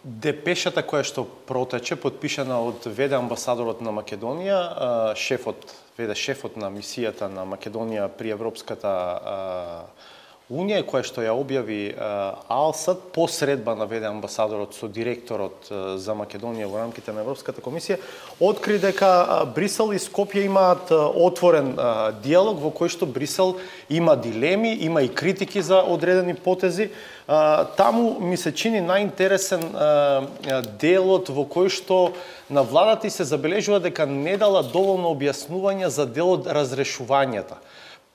Депешата која што протече, подпишана од ВД амбасадорот на Македонија, шефот на мисијата на Македонија при Европската Унија, која што ја објави АЛСАД по средба на ВД амбасадорот со директорот за Македонија во рамките на Европската комисија, откри дека Брисел и Скопје имаат отворен диалог во кој што Брисел има дилеми, има и критики за одредени потези. Таму ми се чини најинтересен делот во кој што на владата се забележува дека не дала доволно објаснување за делот разрешувањата.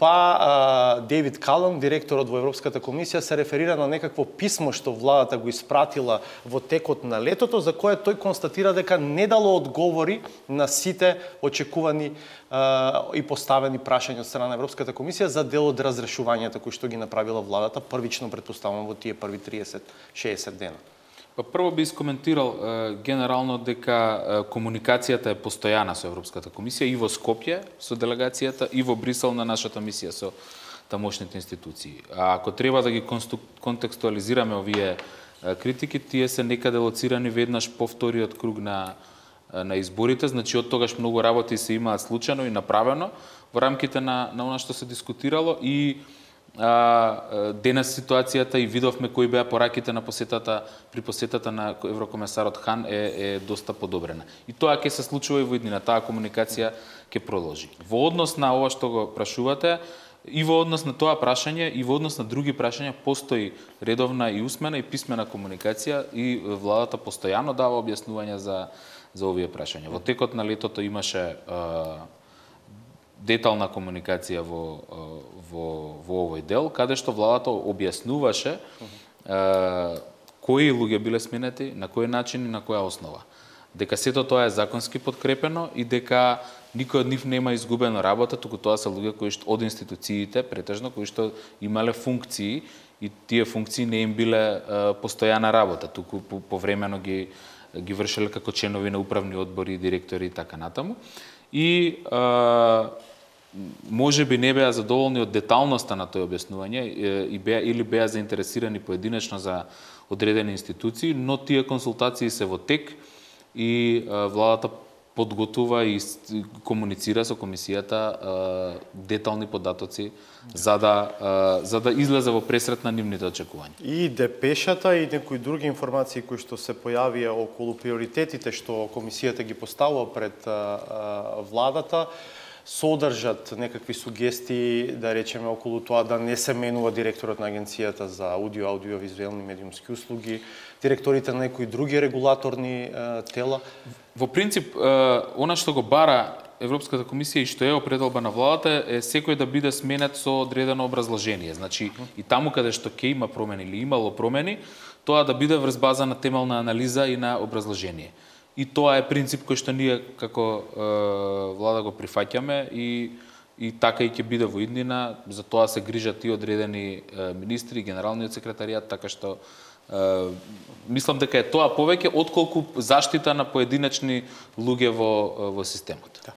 Па Дейвид Калън, директорот во Европската комисија, се реферира на некакво писмо што владата го испратила во текот на летото, за кое тој констатира дека не дало одговори на сите очекувани и поставени прашања од страна на Европската комисија за делот разрешувањата кои што ги направила владата, првично претпоставувам во тие први 30-60 дена. Па прво би искоментирал генерално дека комуникацијата е постојана со Европската комисија и во Скопје со делегацијата и во Брисел на нашата мисија со тамошните институции. А ако треба да ги контекстуализираме овие критики, тие се некаде лоцирани веднаш по вториот круг на изборите, значи од тогаш многу работи се имаат случајно и направено во рамките на она што се дискутирало и денес ситуацијата и видовме кои беа пораките на при посетата на еврокомесарот Хан е доста подобрена. И тоа ќе се случува и во иднина, таа комуникација ќе продолжи. Во однос на ова што го прашувате, и во однос на тоа прашање и во однос на други прашања постои редовна и усмена и писмена комуникација и владата постојано дава објаснувања за овие прашања. Во текот на летото имаше детална комуникација во овој дел, каде што владата објаснуваше кои луѓе биле сменети, на кој начин и на која основа. Дека сето тоа е законски подкрепено и дека никој од нив нема изгубена работа, туку тоа се луѓе кои што од институциите, претежно, кои што имале функции и тие функции не им биле постојана работа, туку повремено ги вршеле како членови на управни одбори, директори и така натаму. И може би не беа задоволни од деталноста на тој објаснување или беа заинтересирани поединечно за одредени институции, но тие консултации се во тек и владата подготува и комуницира со комисијата детални податоци за да излезе во пресрет на нивните очекувања. И депешата и некои други информации кои што се појавија околу приоритетите што комисијата ги поставува пред владата, содржат некакви сугестии, да речеме, околу тоа да не се менува директорот на Агенцијата за аудио, аудиовизуелни медиумски услуги, директорите на некои други регулаторни тела. Во принцип, она што го бара Европската комисија и што е определба на владата е секој да биде сменет со одредено образложение. Значи, и таму каде што ќе има промени или имало промени, тоа да биде врз база на темелна анализа и на образложение. И тоа е принцип кој што ние како влада го прифаќаме и така и ќе биде во иднина. За тоа се грижат и одредени министри, генералниот секретаријат, така што мислам дека е тоа повеќе отколку заштита на поединечни луѓе во системот.